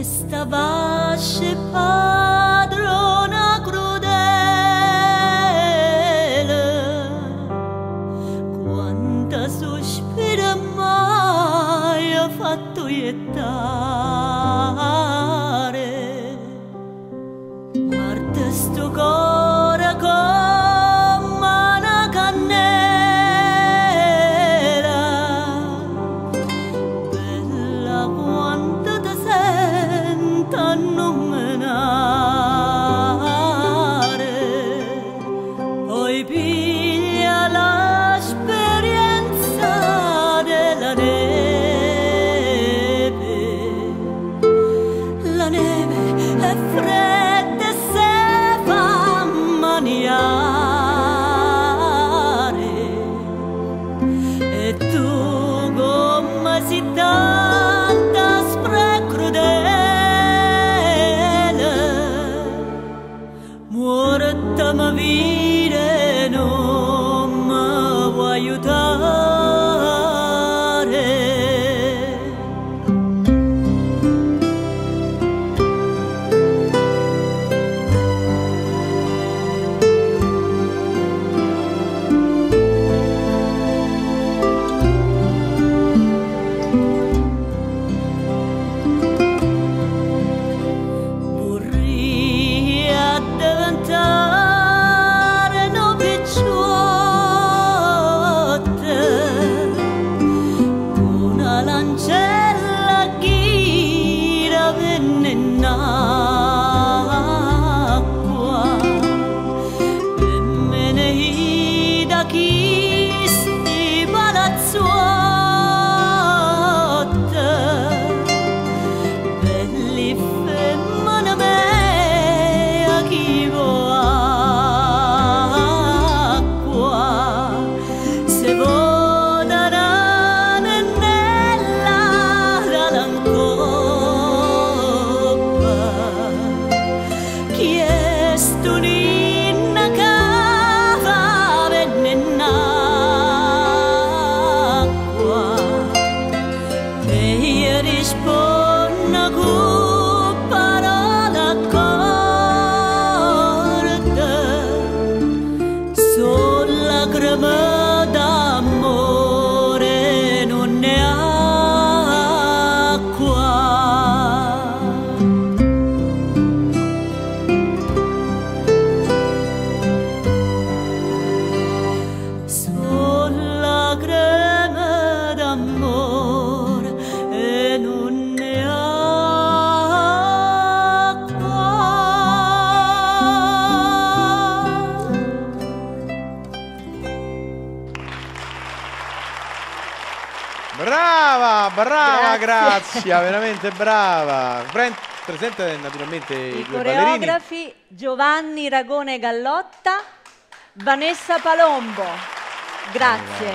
Stavasce padrona crudele, quanta sospira mai ha fatto iettare, Marta sto cuore come una cannella, bella quanta ti sento a nominare, poi piglia l'esperienza della neve è fredda e se fa maniare, e tu come si tanta crudele, muorta ma vire non mi vuoi aiutare. L'ancella ghira venne in acqua e me ne da chi sti palazzuotta, belli femmine me a chi vo acqua, se vo risponda con parola corta, sulla crema d'amore non è acqua. Sulla crema d'amore e non è acqua. Brava, brava, Grazia, veramente brava. Presente naturalmente i due coreografi Giovanni Ragone Gallotta, Vanessa Palombo. Grazie.